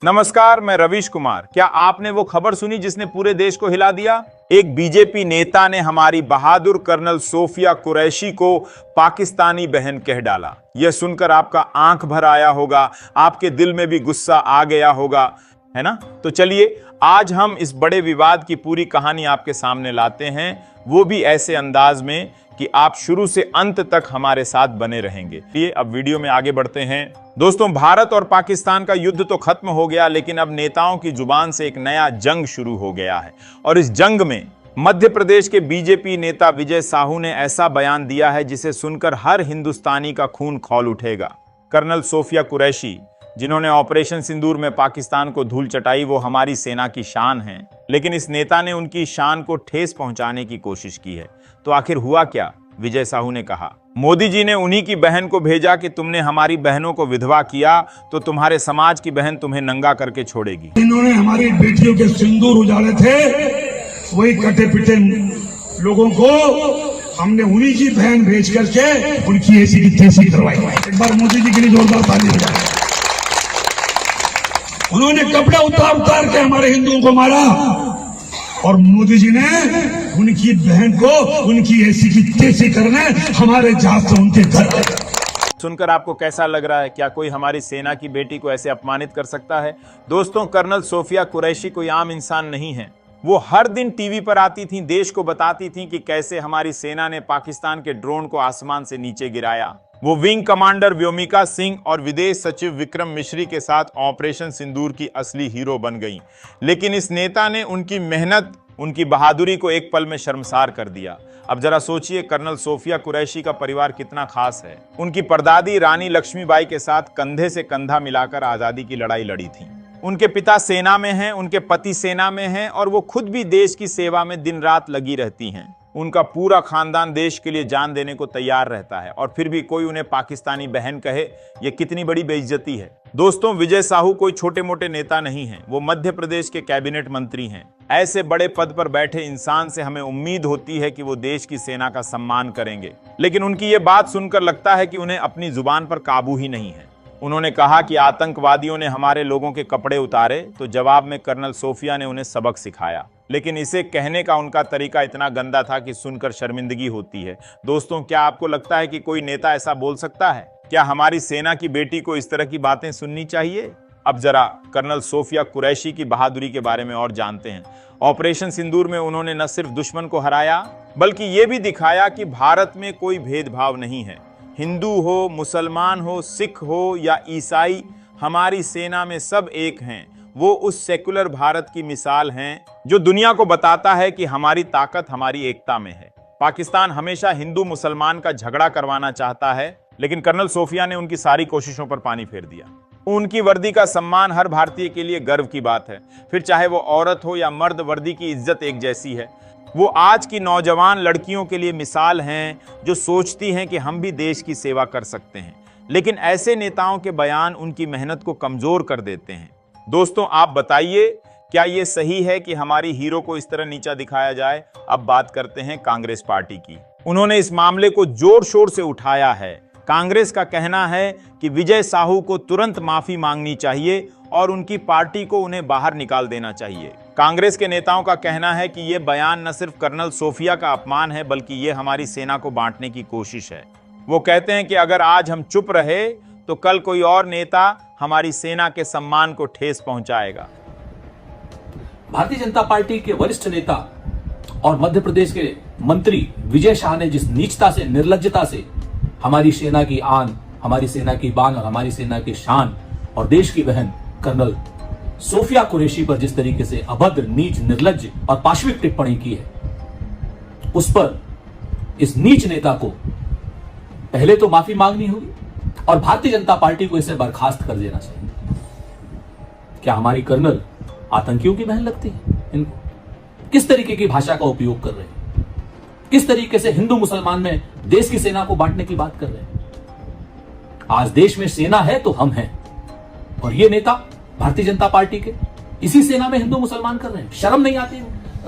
नमस्कार, मैं रवीश कुमार। क्या आपने वो खबर सुनी जिसने पूरे देश को हिला दिया? एक बीजेपी नेता ने हमारी बहादुर कर्नल सोफिया कुरैशी को पाकिस्तानी बहन कह डाला। यह सुनकर आपका आंख भर आया होगा, आपके दिल में भी गुस्सा आ गया होगा, है ना? तो चलिए आज हम इस बड़े विवाद की पूरी कहानी आपके सामने लाते हैं, वो भी ऐसे अंदाज में कि आप शुरू से अंत तक हमारे साथ बने रहेंगे। ये अब वीडियो में आगे बढ़ते हैं। दोस्तों, भारत और पाकिस्तान का युद्ध तो खत्म हो गया, लेकिन अब नेताओं की जुबान से एक नया जंग शुरू हो गया है। और इस जंग में मध्य प्रदेश के बीजेपी नेता विजय साहू ने ऐसा बयान दिया है जिसे सुनकर हर हिंदुस्तानी का खून खौल उठेगा। कर्नल सोफिया कुरैशी, जिन्होंने ऑपरेशन सिंदूर में पाकिस्तान को धूल चटाई, वो हमारी सेना की शान हैं, लेकिन इस नेता ने उनकी शान को ठेस पहुंचाने की कोशिश की है। तो आखिर हुआ क्या? विजय साहू ने कहा, मोदी जी ने उन्हीं की बहन को भेजा कि तुमने हमारी बहनों को विधवा किया तो तुम्हारे समाज की बहन तुम्हें नंगा करके छोड़ेगी। इन्होंने हमारी बेटियों के सिंदूर उजाड़े थे, वही कटे पिटे लोगों को हमने उन्हीं की बहन भेज करके उनकी ऐसी की तैसी करवाई। एक बार मोदी जी के लिए जोरदार ताली हो जाए। उन्होंने कपड़े उतार उतार के हमारे हिंदुओं को मारा और मोदी जी ने उनकी बहन को उनकी ऐसी की तैसी करने हमारे जहाज से उनके घर। सुनकर आपको कैसा लग रहा है? क्या कोई हमारी सेना की बेटी को ऐसे अपमानित कर सकता है? दोस्तों, कर्नल सोफिया कुरैशी कोई आम इंसान नहीं है। वो हर दिन टीवी पर आती थीं, देश को बताती थीं कि कैसे हमारी सेना ने पाकिस्तान के ड्रोन को आसमान से नीचे गिराया। वो विंग कमांडर व्योमिका सिंह और विदेश सचिव विक्रम मिश्री के साथ ऑपरेशन सिंदूर की असली हीरो बन गईं। लेकिन इस नेता ने उनकी मेहनत, उनकी बहादुरी को एक पल में शर्मसार कर दिया। अब जरा सोचिए, कर्नल सोफिया कुरैशी का परिवार कितना खास है। उनकी परदादी रानी लक्ष्मीबाई के साथ कंधे से कंधा मिलाकर आजादी की लड़ाई लड़ी थी। उनके पिता सेना में हैं, उनके पति सेना में हैं और वो खुद भी देश की सेवा में दिन रात लगी रहती हैं। उनका पूरा खानदान देश के लिए जान देने को तैयार रहता है और फिर भी कोई उन्हें पाकिस्तानी बहन कहे, ये कितनी बड़ी बेइज्जती है। दोस्तों, विजय साहू कोई छोटे मोटे नेता नहीं हैं, वो मध्य प्रदेश के कैबिनेट मंत्री हैं। ऐसे बड़े पद पर बैठे इंसान से हमें उम्मीद होती है कि वो देश की सेना का सम्मान करेंगे, लेकिन उनकी ये बात सुनकर लगता है कि उन्हें अपनी जुबान पर काबू ही नहीं है। उन्होंने कहा कि आतंकवादियों ने हमारे लोगों के कपड़े उतारे, तो जवाब में कर्नल सोफिया ने उन्हें सबक सिखाया। लेकिन इसे कहने का उनका तरीका इतना गंदा था कि सुनकर शर्मिंदगी होती है। दोस्तों, क्या आपको लगता है कि कोई नेता ऐसा बोल सकता है? क्या हमारी सेना की बेटी को इस तरह की बातें सुननी चाहिए? अब जरा कर्नल सोफिया कुरैशी की बहादुरी के बारे में और जानते हैं। ऑपरेशन सिंदूर में उन्होंने न सिर्फ दुश्मन को हराया, बल्कि ये भी दिखाया कि भारत में कोई भेदभाव नहीं है। हिंदू हो, मुसलमान हो, सिख हो या ईसाई, हमारी सेना में सब एक हैं। वो उस सेकुलर भारत की मिसाल हैं जो दुनिया को बताता है कि हमारी ताकत हमारी एकता में है। पाकिस्तान हमेशा हिंदू मुसलमान का झगड़ा करवाना चाहता है, लेकिन कर्नल सोफिया ने उनकी सारी कोशिशों पर पानी फेर दिया। उनकी वर्दी का सम्मान हर भारतीय के लिए गर्व की बात है। फिर चाहे वो औरत हो या मर्द, वर्दी की इज्जत एक जैसी है। वो आज की नौजवान लड़कियों के लिए मिसाल हैं जो सोचती हैं कि हम भी देश की सेवा कर सकते हैं। लेकिन ऐसे नेताओं के बयान उनकी मेहनत को कमजोर कर देते हैं। दोस्तों, आप बताइए, क्या ये सही है कि हमारी हीरो को इस तरह नीचा दिखाया जाए? अब बात करते हैं कांग्रेस पार्टी की। उन्होंने इस मामले को जोर शोर से उठाया है। कांग्रेस का कहना है कि विजय साहू को तुरंत माफी मांगनी चाहिए और उनकी पार्टी को उन्हें बाहर निकाल देना चाहिए। कांग्रेस के नेताओं का कहना है कि यह बयान न सिर्फ कर्नल सोफिया का अपमान है, बल्कि ये हमारी सेना को बांटने की कोशिश है। वो कहते हैं कि अगर आज हम चुप रहे तो कल कोई और नेता हमारी सेना के सम्मान को ठेस पहुंचाएगा। भारतीय जनता पार्टी के वरिष्ठ नेता और मध्य प्रदेश के मंत्री विजय शाह ने जिस नीचता से, निर्लज्जता से हमारी सेना की आन, हमारी सेना की बान और हमारी सेना की शान और देश की बहन कर्नल सोफिया कुरैशी पर जिस तरीके से अभद्र, नीच, निर्लज्ज और पाशविक टिप्पणी की है, उस पर इस नीच नेता को पहले तो माफी मांगनी होगी और भारतीय जनता पार्टी को इसे बर्खास्त कर देना चाहिए। क्या हमारी कर्नल आतंकियों की बहन लगती है? इनको किस तरीके की भाषा का उपयोग कर रहे हैं? किस तरीके से हिंदू मुसलमान में देश की सेना को बांटने की बात कर रहे हैं? आज देश में सेना है तो हम हैं, और ये नेता भारतीय जनता पार्टी के इसी सेना में हिंदू मुसलमान कर रहे हैं। शर्म नहीं आती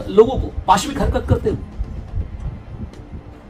लोगों को पाशविक हरकत करते हुए?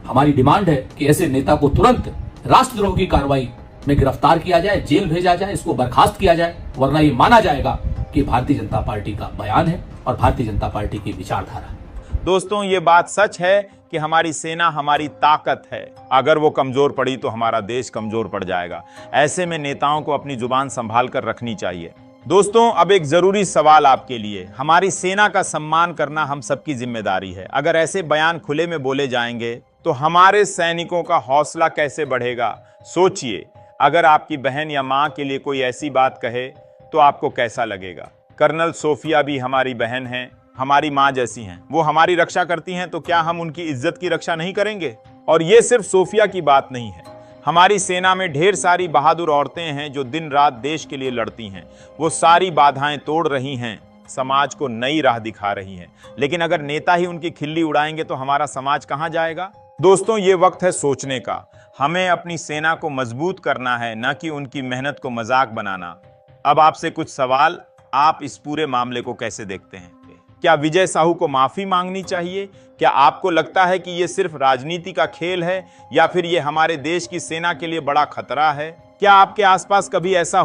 हमारी डिमांड है कि ऐसे नेता को तुरंत राष्ट्रद्रोह की कार्रवाई में गिरफ्तार किया जाए, जेल भेजा जाए, इसको बर्खास्त किया जाए, वरना ये माना जाएगा कि भारतीय जनता पार्टी का बयान है और भारतीय जनता पार्टी की विचारधारा है। दोस्तों, ये बात सच है कि हमारी सेना हमारी ताकत है। अगर वो कमजोर पड़ी तो हमारा देश कमजोर पड़ जाएगा। ऐसे में नेताओं को अपनी जुबान संभाल कर रखनी चाहिए। दोस्तों, अब एक जरूरी सवाल आपके लिए। हमारी सेना का सम्मान करना हम सबकी जिम्मेदारी है। अगर ऐसे बयान खुले में बोले जाएंगे तो हमारे सैनिकों का हौसला कैसे बढ़ेगा? सोचिए, अगर आपकी बहन या मां के लिए कोई ऐसी बात कहे तो आपको कैसा लगेगा? कर्नल सोफिया भी हमारी बहन हैं, हमारी मां जैसी हैं। वो हमारी रक्षा करती हैं, तो क्या हम उनकी इज्जत की रक्षा नहीं करेंगे? और ये सिर्फ सोफिया की बात नहीं है। हमारी सेना में ढेर सारी बहादुर औरतें हैं जो दिन रात देश के लिए लड़ती हैं। वो सारी बाधाएं तोड़ रही हैं, समाज को नई राह दिखा रही हैं। लेकिन अगर नेता ही उनकी खिल्ली उड़ाएंगे तो हमारा समाज कहां जाएगा? दोस्तों, ये वक्त है सोचने का। हमें अपनी सेना को मजबूत करना है, न कि उनकी मेहनत को मजाक बनाना। अब आपसे कुछ सवाल, आप इस पूरे मामले को कैसे देखते हैं? क्या विजय साहू को माफी मांगनी चाहिए? क्या आपको लगता है कि ये सिर्फ राजनीति का खेल है या फिर ये हमारे देश की सेना के लिए बड़ा खतरा है? क्या आपके आसपास कभी ऐसा